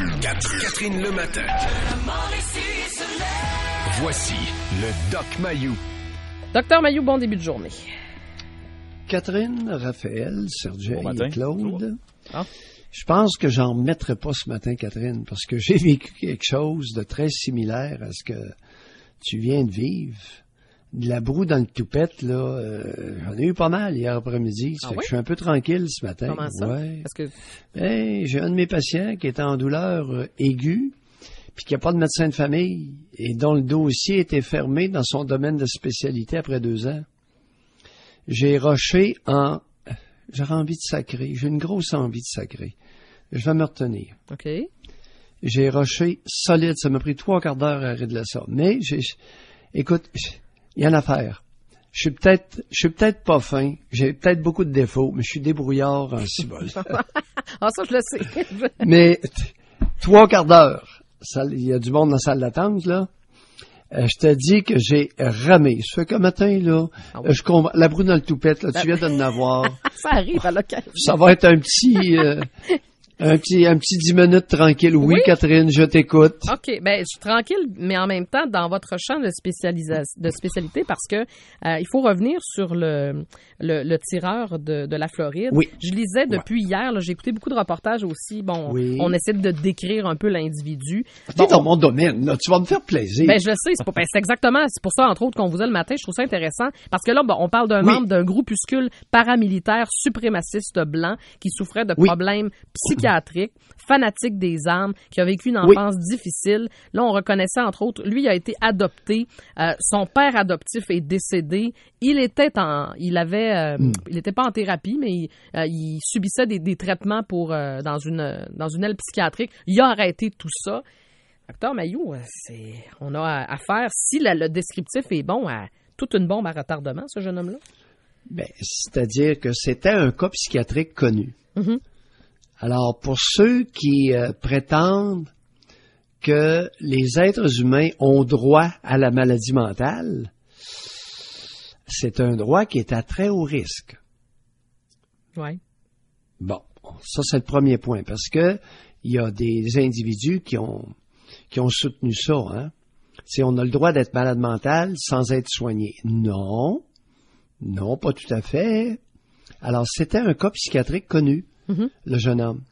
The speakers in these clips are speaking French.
Catherine le matin. Voici le Doc Mayou. Docteur Mayou, bon début de journée. Catherine, Raphaël, Sergei et Claude. Ah. Je pense que j'en remettrai pas ce matin, Catherine, parce que j'ai vécu quelque chose de très similaire à ce que tu viens de vivre. De la broue dans le toupette, là, j'en ai eu pas mal hier après-midi. Ça fait que je suis un peu tranquille ce matin. Comment ça? Ouais. Parce que... J'ai un de mes patients qui est en douleur aiguë, puis qui n'a pas de médecin de famille, et dont le dossier était fermé dans son domaine de spécialité après 2 ans. J'ai rushé j'aurais envie de sacrer. J'ai une grosse envie de sacrer. Je vais me retenir. OK. J'ai rushé solide. Ça m'a pris 3 quarts d'heure à régler ça. Mais, écoute, il y en a à faire. Je suis peut-être pas fin. J'ai peut-être beaucoup de défauts, mais je suis débrouillard en cibole. Ah, ça, je le sais. Mais, 3 quarts d'heure. Il y a du monde dans la salle d'attente, là. Je te dis que j'ai ramé. Ça fait qu'un matin, là, je comprends. La broue dans le toupette, là, tu viens de l'avoir. Ça arrive à l'occasion. Ça va être un petit 10 minutes tranquille. Oui, Catherine, je t'écoute. OK. Ben, je suis tranquille, mais en même temps, dans votre champ de spécialité, parce que il faut revenir sur le tireur de la Floride. Oui. Je lisais depuis hier, là, j'ai écouté beaucoup de reportages aussi. Bon, on essaie de décrire un peu l'individu. T'es dans mon domaine, là. Tu vas me faire plaisir. Ben, je le sais. C'est exactement, c'est pour ça, entre autres, qu'on vous a le matin. Je trouve ça intéressant. Parce que là, on parle d'un membre d'un groupuscule paramilitaire suprémaciste blanc qui souffrait de problèmes psychiatriques, fanatique des armes, qui a vécu une enfance difficile. Là, on reconnaissait, entre autres, lui a été adopté. Son père adoptif est décédé. Il était pas en thérapie, mais il subissait des traitements dans une aile psychiatrique. Il a arrêté tout ça. Docteur Mayou, on a affaire, si le descriptif est bon, à toute une bombe à retardement, ce jeune homme-là? Ben, c'est-à-dire que c'était un cas psychiatrique connu. Mm-hmm. Alors, pour ceux qui prétendent que les êtres humains ont droit à la maladie mentale, c'est un droit qui est à très haut risque. Oui. Bon, ça c'est le premier point, parce que il y a des individus qui ont soutenu ça, hein. Si on a le droit d'être malade mental sans être soigné. Non, pas tout à fait. Alors, c'était un cas psychiatrique connu. Le jeune homme.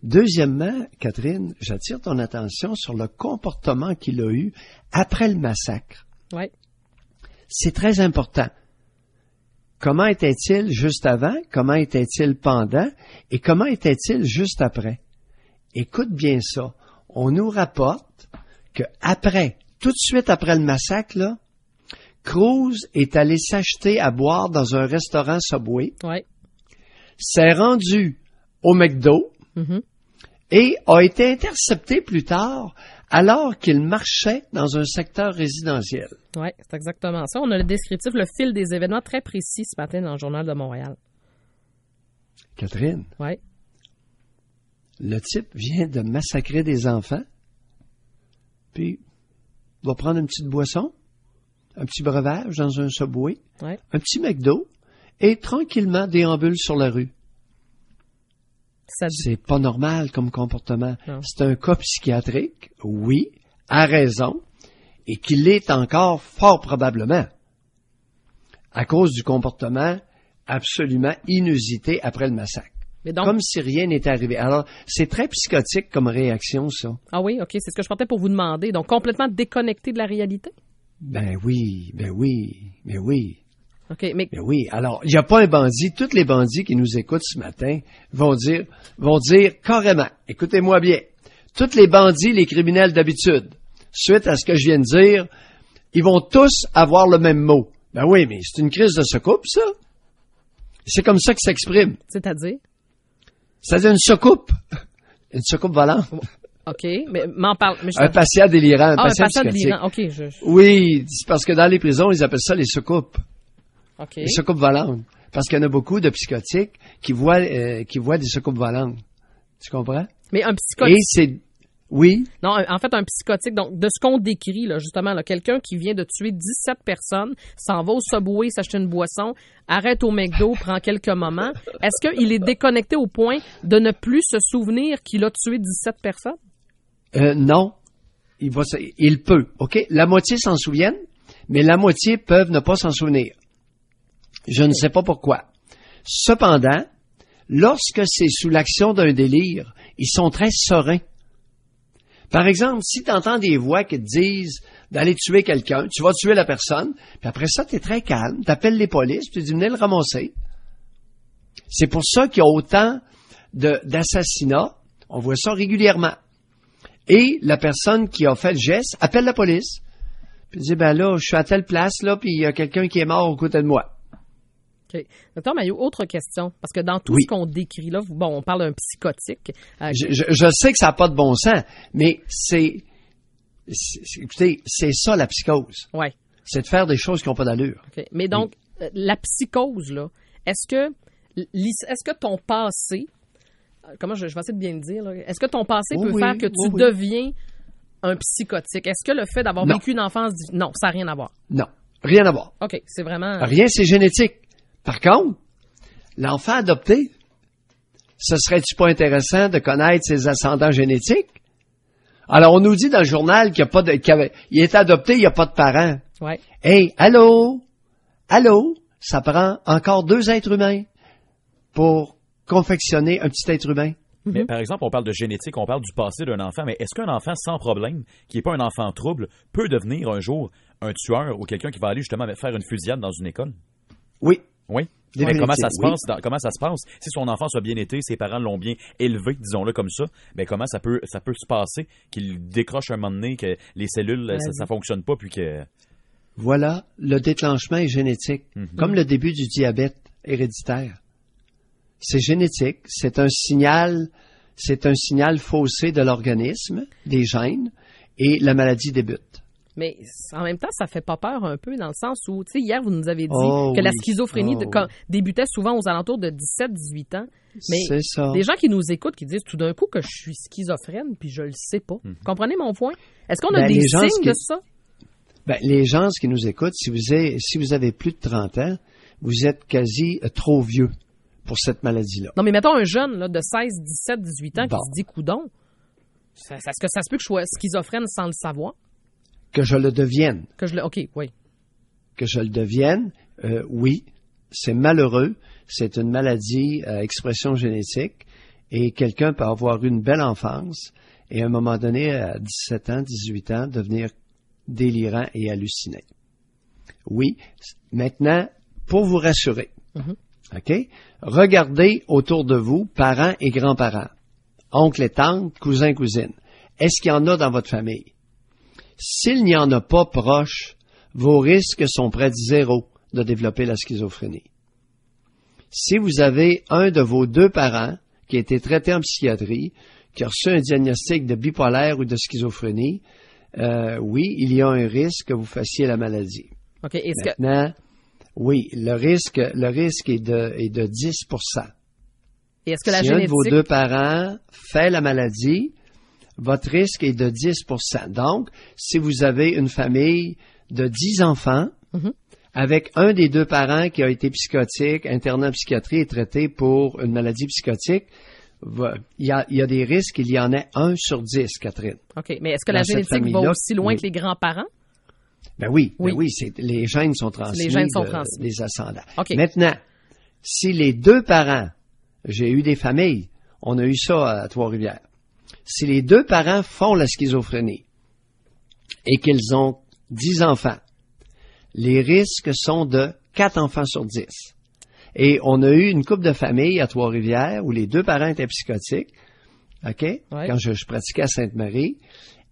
Deuxièmement, Catherine, j'attire ton attention sur le comportement qu'il a eu après le massacre. Oui. C'est très important. Comment était-il juste avant? Comment était-il pendant? Et comment était-il juste après? Écoute bien ça. On nous rapporte que tout de suite après le massacre, là, Cruz est allé s'acheter à boire dans un restaurant Subway. Oui. S'est rendu au McDo et a été intercepté plus tard alors qu'il marchait dans un secteur résidentiel. Oui, c'est exactement ça. On a le descriptif, le fil des événements très précis ce matin dans le Journal de Montréal. Catherine? Oui. Le type vient de massacrer des enfants, puis va prendre une petite boisson, un petit breuvage dans un Subway, un petit McDo, et tranquillement déambule sur la rue. C'est pas normal comme comportement. Non. C'est un cas psychiatrique, oui, à raison, et qu'il l'est encore fort probablement, à cause du comportement absolument inusité après le massacre. Mais donc, comme si rien n'était arrivé. Alors, c'est très psychotique comme réaction, ça. Ah oui, OK, c'est ce que je partais pour vous demander. Donc, complètement déconnecté de la réalité? Ben oui. OK, mais oui, alors, il n'y a pas un bandit. Tous les bandits qui nous écoutent ce matin vont dire carrément, écoutez-moi bien, tous les bandits, les criminels d'habitude, suite à ce que je viens de dire, ils vont tous avoir le même mot. Ben oui, mais c'est une crise de soucoupe, ça. C'est comme ça que ça s'exprime. C'est-à-dire? C'est-à-dire une soucoupe. Une soucoupe volante. OK, mais m'en parle. Mais un patient délirant, un patient délirant, OK. Oui, c'est parce que dans les prisons, ils appellent ça les soucoupes. OK. Les soucoupes volantes. Parce qu'il y en a beaucoup de psychotiques qui voient des soucoupes volantes. Tu comprends? Mais un psychotique. Et c'est... Oui? Non, en fait, un psychotique, donc, de ce qu'on décrit, là, justement, là, quelqu'un qui vient de tuer 17 personnes, s'en va au Subway, s'acheter une boisson, arrête au McDo, prend quelques moments. Est-ce qu'il est déconnecté au point de ne plus se souvenir qu'il a tué 17 personnes? Non. Il peut, OK? La moitié s'en souviennent, mais la moitié peuvent ne pas s'en souvenir. Je ne sais pas pourquoi. Cependant, lorsque c'est sous l'action d'un délire, ils sont très sereins. Par exemple, si tu entends des voix qui te disent d'aller tuer quelqu'un, tu vas tuer la personne, puis après ça, tu es très calme, tu appelles les polices, puis tu dis venez le ramasser. C'est pour ça qu'il y a autant d'assassinats. On voit ça régulièrement. Et la personne qui a fait le geste appelle la police. Puis dit, ben là, je suis à telle place, là, puis il y a quelqu'un qui est mort au côté de moi. OK. Docteur Mailloux, autre question. Parce que dans tout ce qu'on décrit là, bon, on parle d'un psychotique. Je sais que ça n'a pas de bon sens, mais écoutez, c'est ça la psychose. Ouais. C'est de faire des choses qui n'ont pas d'allure. Okay. Mais donc, la psychose, là, est-ce que ton passé, comment je vais essayer de bien le dire, là, est-ce que ton passé peut faire que tu deviens un psychotique? Est-ce que le fait d'avoir vécu une enfance... Non, ça n'a rien à voir. Non, rien à voir. OK, c'est vraiment... Rien, c'est génétique. Par contre, l'enfant adopté, ce serait-tu pas intéressant de connaître ses ascendants génétiques? Alors, on nous dit dans le journal qu'il est adopté, il n'y a pas de parents. Ouais. Hey, allô, ça prend encore 2 êtres humains pour confectionner un petit être humain. Mais par exemple, on parle de génétique, on parle du passé d'un enfant, mais est-ce qu'un enfant sans problème, qui n'est pas un enfant trouble, peut devenir un jour un tueur ou quelqu'un qui va aller justement faire une fusillade dans une école? Oui. Oui. Mais comment ça se passe? Si son enfant soit bien été, ses parents l'ont bien élevé, disons-le comme ça, ben comment ça peut se passer qu'il décroche un moment donné, que les cellules, ça fonctionne pas, puis que... Voilà, le déclenchement est génétique, comme le début du diabète héréditaire. C'est génétique, c'est un signal faussé de l'organisme, des gènes, et la maladie débute. Mais en même temps, ça fait pas peur un peu, dans le sens où, tu sais, hier, vous nous avez dit que la schizophrénie débutait souvent aux alentours de 17-18 ans. Mais c'est ça. Des gens qui nous écoutent, qui disent tout d'un coup que je suis schizophrène, puis je le sais pas. Comprenez mon point? Est-ce qu'on a des signes de ça? Les gens qui nous écoutent, si vous avez plus de 30 ans, vous êtes quasi trop vieux pour cette maladie-là. Non, mais mettons un jeune là, de 16, 17, 18 ans qui se dit coudon. Est-ce que ça se peut que je sois schizophrène sans le savoir? Que je le devienne. OK, oui. Que je le devienne, oui. C'est malheureux. C'est une maladie à expression génétique. Et quelqu'un peut avoir eu une belle enfance et à un moment donné, à 17 ans, 18 ans, devenir délirant et halluciné. Oui. Maintenant, pour vous rassurer, OK? Regardez autour de vous, parents et grands-parents, oncles et tantes, cousins, cousines. Est-ce qu'il y en a dans votre famille? S'il n'y en a pas proche, vos risques sont près de 0 de développer la schizophrénie. Si vous avez un de vos 2 parents qui a été traité en psychiatrie, qui a reçu un diagnostic de bipolaire ou de schizophrénie, oui, il y a un risque que vous fassiez la maladie. Okay, Maintenant, oui, le risque est de 10%. Et est-ce que la si génétique... un de vos 2 parents fait la maladie, votre risque est de 10%. Donc, si vous avez une famille de 10 enfants, avec un des 2 parents qui a été psychotique, interné en psychiatrie et traité pour une maladie psychotique, il y a des risques qu'il y en ait 1 sur 10, Catherine. OK, mais est-ce que la génétique va aussi loin que les grands-parents? Ben oui, les gènes sont transmis. Les gènes sont transmis. Les ascendants. Okay. Maintenant, si les 2 parents, j'ai eu des familles, on a eu ça à Trois-Rivières, si les 2 parents font la schizophrénie et qu'ils ont 10 enfants, les risques sont de 4 enfants sur 10. Et on a eu une couple de familles à Trois-Rivières où les 2 parents étaient psychotiques, OK? Ouais. Quand je pratiquais à Sainte-Marie,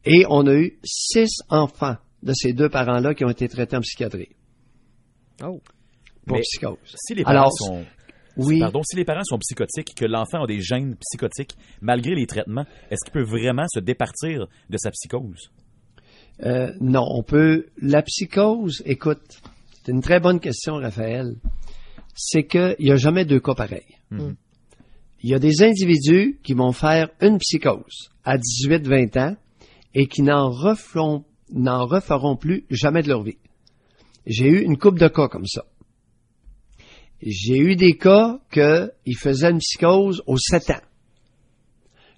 et on a eu 6 enfants de ces 2 parents-là qui ont été traités en psychiatrie. Oh. Pour psychose. Si les parents si les parents sont psychotiques, que l'enfant a des gènes psychotiques, malgré les traitements, est-ce qu'il peut vraiment se départir de sa psychose? Non, on peut... La psychose, écoute, c'est une très bonne question, Raphaël. C'est qu'il n'y a jamais 2 cas pareils. Il y a des individus qui vont faire une psychose à 18-20 ans et qui n'en referont plus jamais de leur vie. J'ai eu une couple de cas comme ça. J'ai eu des cas qu'ils faisaient une psychose aux 7 ans.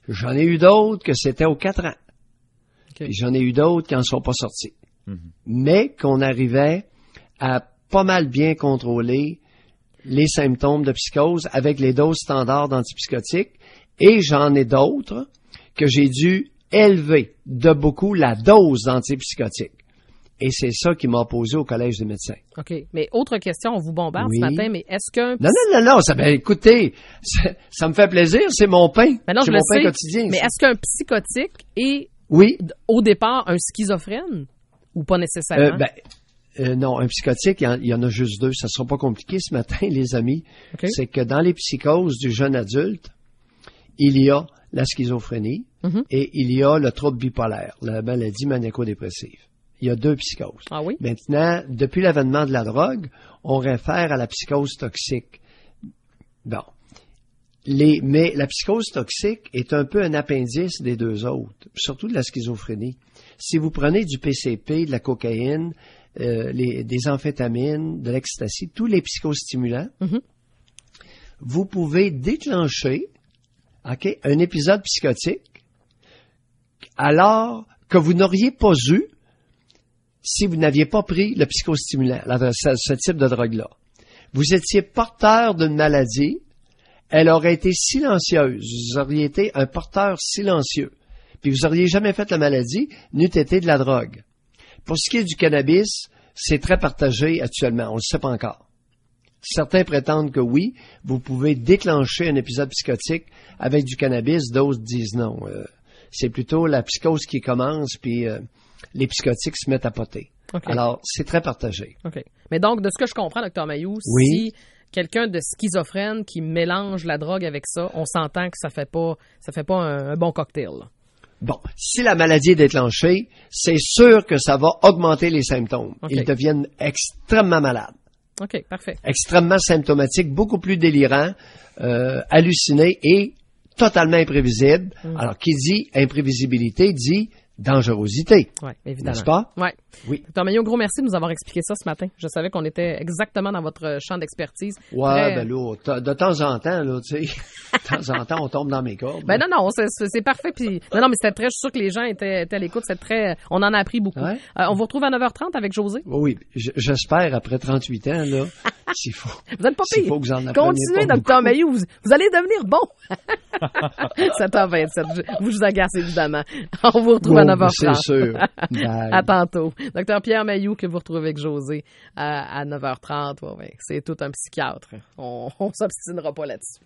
J'en ai eu d'autres que c'était aux 4 ans. Puis j'en ai eu d'autres qui n'en sont pas sortis. Mais qu'on arrivait à pas mal bien contrôler les symptômes de psychose avec les doses standards d'antipsychotiques. Et j'en ai d'autres que j'ai dû élever de beaucoup la dose d'antipsychotiques. Et c'est ça qui m'a posé au Collège des médecins. OK. Mais autre question, on vous bombarde ce matin, mais est-ce qu'un... Non, écoutez, ça me fait plaisir, c'est mon pain. Mais non, c'est mon pain quotidien. Mais est-ce qu'un psychotique est, au départ, un schizophrène? Ou pas nécessairement? Non, un psychotique, il y en a juste deux. Ça ne sera pas compliqué ce matin, les amis. Okay. C'est que dans les psychoses du jeune adulte, il y a la schizophrénie et il y a le trouble bipolaire, la maladie maniaco-dépressive. Il y a deux psychoses. Ah oui? Maintenant, depuis l'avènement de la drogue, on réfère à la psychose toxique. Bon. Mais la psychose toxique est un peu un appendice des deux autres, surtout de la schizophrénie. Si vous prenez du PCP, de la cocaïne, des amphétamines, de l'ecstasy, tous les psychostimulants, vous pouvez déclencher un épisode psychotique alors que vous n'auriez pas eu si vous n'aviez pas pris le psychostimulant, ce type de drogue-là. Vous étiez porteur d'une maladie, elle aurait été silencieuse. Vous auriez été un porteur silencieux. Puis vous auriez jamais fait la maladie, n'eût été de la drogue. Pour ce qui est du cannabis, c'est très partagé actuellement. On ne le sait pas encore. Certains prétendent que oui, vous pouvez déclencher un épisode psychotique avec du cannabis, d'autres disent non. C'est plutôt la psychose qui commence, puis les psychotiques se mettent à poter. Okay. Alors, c'est très partagé. OK. Mais donc, de ce que je comprends, Dr Mailloux, si quelqu'un de schizophrène qui mélange la drogue avec ça, on s'entend que ça fait pas un bon cocktail. Là. Bon, si la maladie est déclenchée, c'est sûr que ça va augmenter les symptômes. Okay. Ils deviennent extrêmement malades. OK, parfait. Extrêmement symptomatiques, beaucoup plus délirants, hallucinés et totalement imprévisibles. Alors, qui dit imprévisibilité dit dangerosité. Oui, évidemment. N'est-ce pas? Ouais. Oui. Dr Mailloux, gros merci de nous avoir expliqué ça ce matin. Je savais qu'on était exactement dans votre champ d'expertise. Ouais, ben là, de temps en temps, là, tu sais, de temps en temps, on tombe dans mes cordes. Ben non, c'est parfait. Puis, non, mais c'était très, je suis sûr que les gens étaient à l'écoute. C'était très, on en a appris beaucoup. Ouais. On vous retrouve à 9h30 avec José. Oui, j'espère après 38 ans, là, s'il faut. Vous êtes pas pire. S'il faut que j'en apprenne. Continuez, Dr Mailloux. Vous allez devenir bon. 7h27. Je vous agace, évidemment. On vous retrouve à 9h30. C'est sûr. À tantôt. Dr Pierre Mailloux, que vous retrouvez avec José à 9h30. Ouais, c'est tout un psychiatre. On s'obstinera pas là-dessus.